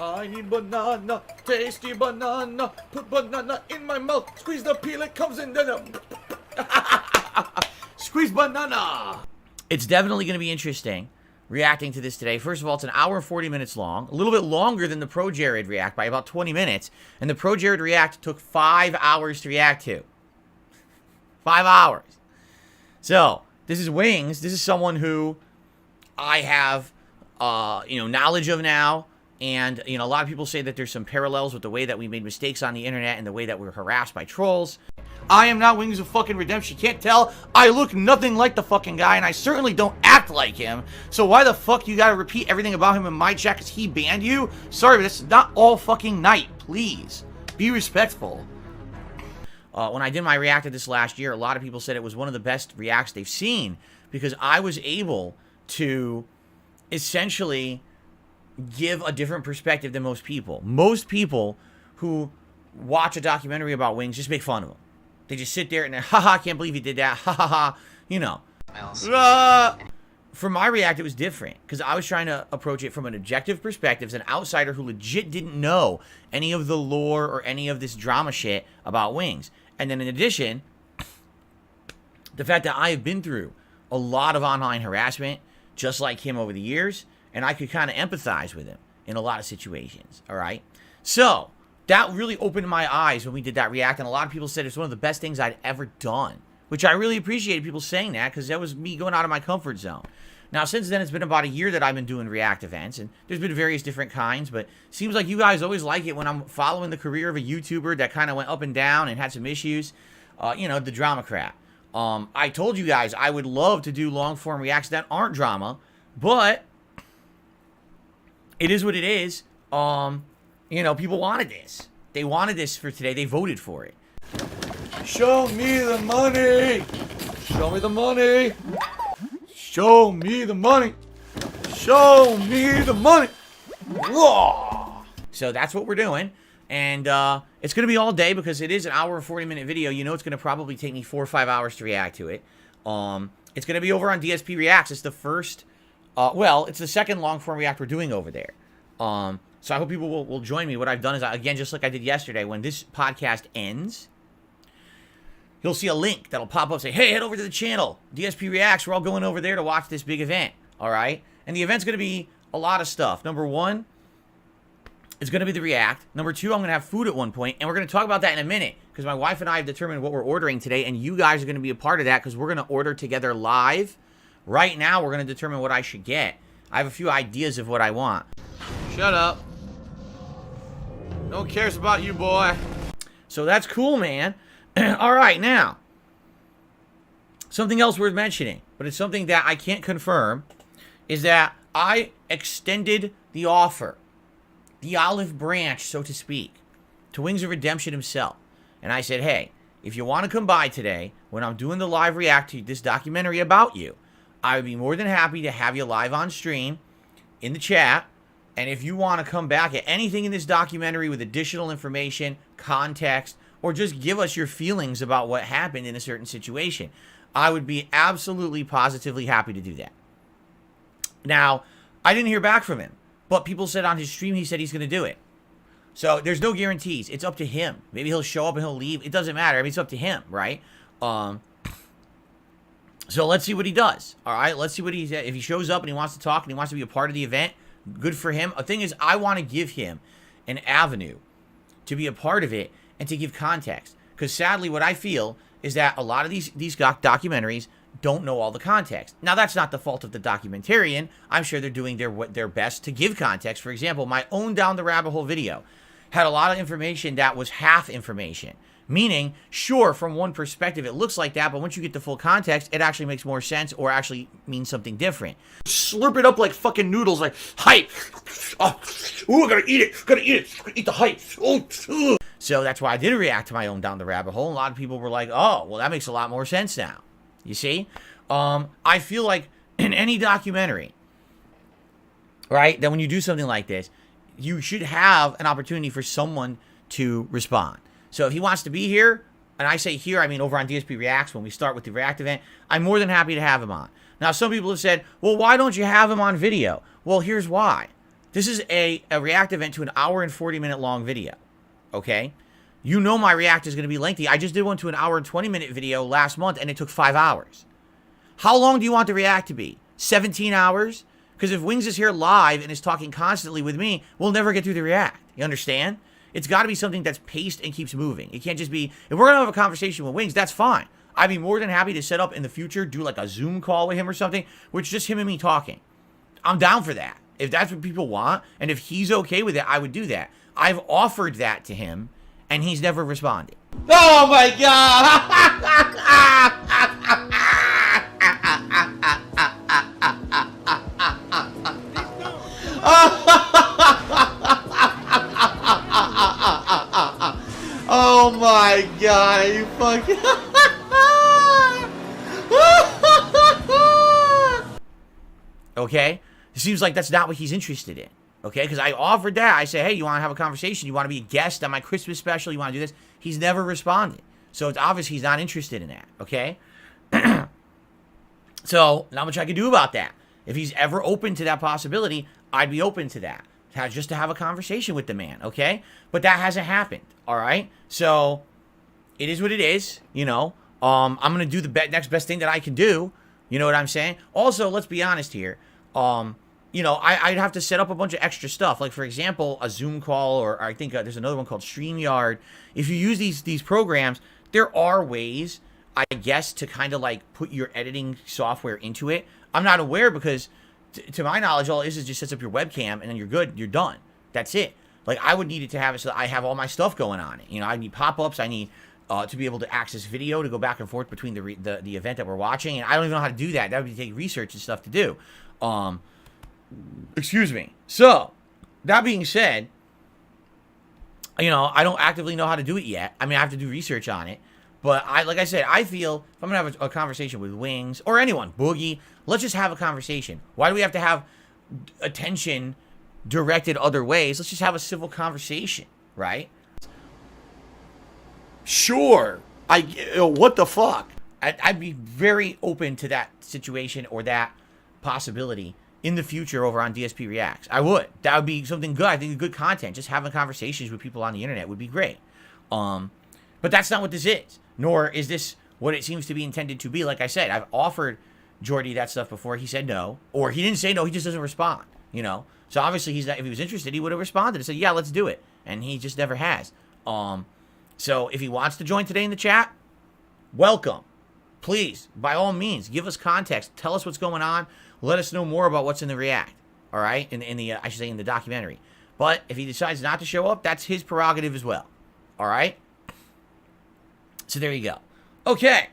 I need banana, tasty banana. Put banana in my mouth. Squeeze the peel, it comes in. Squeeze banana. It's definitely going to be interesting reacting to this today. First of all, it's an hour and 40 minutes long. A little bit longer than the Pro Jared React by about 20 minutes. And the Pro Jared React took 5 hours to react to. 5 hours. So, this is Wings. This is someone who I have, knowledge of now. And, a lot of people say that there's some parallels with the way that we made mistakes on the internet and the way that we're harassed by trolls. I am not Wings of fucking Redemption. Can't tell? I look nothing like the fucking guy, and I certainly don't act like him. So why the fuck you gotta repeat everything about him in my chat because he banned you? Sorry, but it's not all fucking night. Please. Be respectful. When I did my react to this last year, a lot of people said it was one of the best reacts they've seen because I was able to essentially give a different perspective than most people. Most people who watch a documentary about Wings just make fun of him. They just sit there and haha, can't believe you did that, ha ha ha, For my react, it was different because I was trying to approach it from an objective perspective as an outsider who legit didn't know any of the lore or any of this drama shit about Wings. And then in addition, the fact that I have been through a lot of online harassment just like him over the years, and I could kind of empathize with him in a lot of situations, all right? So that really opened my eyes when we did that react, and a lot of people said it's one of the best things I'd ever done, which I really appreciated people saying that because that was me going out of my comfort zone. Now, since then, it's been about a year that I've been doing react events, and there's been various different kinds, but it seems like you guys always like it when I'm following the career of a YouTuber that kind of went up and down and had some issues, the drama crap. I told you guys I would love to do long-form reacts that aren't drama, but it is what it is. People wanted this. They wanted this for today. They voted for it. Show me the money. Show me the money. Show me the money. Show me the money. Whoa. So that's what we're doing. And it's going to be all day because it is an hour and 40-minute video. You know it's going to probably take me 4 or 5 hours to react to it. It's going to be over on DSP Reacts. It's the first, it's the second long-form react we're doing over there. So I hope people will join me. What I've done is, again, just like I did yesterday, when this podcast ends, you'll see a link that'll pop up, say, hey, head over to the channel, DSP Reacts. We're all going over there to watch this big event, all right? And the event's going to be a lot of stuff. Number one, it's going to be the react. Number two, I'm going to have food at one point, and we're going to talk about that in a minute because my wife and I have determined what we're ordering today, and you guys are going to be a part of that because we're going to order together live. Right now, we're going to determine what I should get. I have a few ideas of what I want. Shut up. No one cares about you, boy. So that's cool, man. All right, now, something else worth mentioning, but it's something that I can't confirm, is that I extended the offer, the olive branch, so to speak, to Wings of Redemption himself. And I said, hey, if you want to come by today, when I'm doing the live react to this documentary about you, I would be more than happy to have you live on stream in the chat. And if you want to come back at anything in this documentary with additional information, context, or just give us your feelings about what happened in a certain situation, I would be absolutely, positively happy to do that. Now, I didn't hear back from him, but people said on his stream he said he's going to do it. So there's no guarantees. It's up to him. Maybe he'll show up and he'll leave. It doesn't matter. I mean, it's up to him, right? So let's see what he does. All right, let's see what if he shows up and he wants to talk and he wants to be a part of the event. Good for him. The thing is, I want to give him an avenue to be a part of it and to give context. Because sadly, what I feel is that a lot of these documentaries don't know all the context. Now, that's not the fault of the documentarian. I'm sure they're doing their best to give context. For example, my own Down the Rabbit Hole video had a lot of information that was half information. Meaning, sure, from one perspective, it looks like that, but once you get the full context, it actually makes more sense or actually means something different. Slurp it up like fucking noodles, like, hype. Ooh, I gotta eat it. Gotta eat it. Gotta eat the hype. Ooh. So that's why I did react to my own Down the Rabbit Hole. A lot of people were like, oh, well, that makes a lot more sense now. You see? I feel like in any documentary, right, that when you do something like this, you should have an opportunity for someone to respond. So if he wants to be here, and I say here, I mean over on DSP Reacts when we start with the React event, I'm more than happy to have him on. Now, some people have said, well, why don't you have him on video? Well, here's why. This is a React event to an hour and 40-minute long video, okay? You know my React is going to be lengthy. I just did one to an hour and 20-minute video last month, and it took 5 hours. How long do you want the React to be? 17 hours? Because if Wings is here live and is talking constantly with me, we'll never get through the React. You understand? It's got to be something that's paced and keeps moving. It can't just be, if we're going to have a conversation with Wings, that's fine. I'd be more than happy to set up in the future, do like a Zoom call with him or something, where it's just him and me talking. I'm down for that. If that's what people want, and if he's okay with it, I would do that. I've offered that to him, and he's never responded. Oh my God! Oh my God, are you fucking... Okay? It seems like that's not what he's interested in. Okay? Because I offered that. I say, hey, you want to have a conversation? You want to be a guest on my Christmas special? You want to do this? He's never responded. So it's obvious he's not interested in that. Okay? So, not much I can do about that. If he's ever open to that possibility, I'd be open to that. Just to have a conversation with the man, okay? But that hasn't happened, all right? So, it is what it is, you know. I'm going to do the next best thing that I can do. You know what I'm saying? Also, let's be honest here. You know, I'd have to set up a bunch of extra stuff. Like, for example, a Zoom call, or I think there's another one called StreamYard. If you use these programs, there are ways, I guess, to kind of like put your editing software into it. I'm not aware because, to my knowledge, all it is just sets up your webcam and then you're good. You're done. That's it. Like, I would need it to have it so that I have all my stuff going on it. You know, I need pop-ups. I need to be able to access video to go back and forth between the event that we're watching. And I don't even know how to do that. That would take research and stuff to do. Excuse me. So, that being said, you know, I don't actively know how to do it yet. I mean, I have to do research on it. But like I said, I feel if I'm going to have a conversation with Wings or anyone, Boogie, let's just have a conversation. Why do we have to have attention directed other ways? Let's just have a civil conversation, right? Sure. What the fuck? I'd be very open to that situation or that possibility in the future over on DSP Reacts. I would. That would be something good. I think good content. Just having conversations with people on the internet would be great. But that's not what this is. Nor is this what it seems to be intended to be. Like I said, I've offered Jordy that stuff before. He said no. Or he didn't say no. He just doesn't respond. You know? So obviously, he's not, if he was interested, he would have responded and said, yeah, let's do it. And he just never has. So if he wants to join today in the chat, welcome. Please, by all means, give us context. Tell us what's going on. Let us know more about what's in the React. All right? In the I should say in the documentary. But if he decides not to show up, that's his prerogative as well. All right? So there you go. Okay.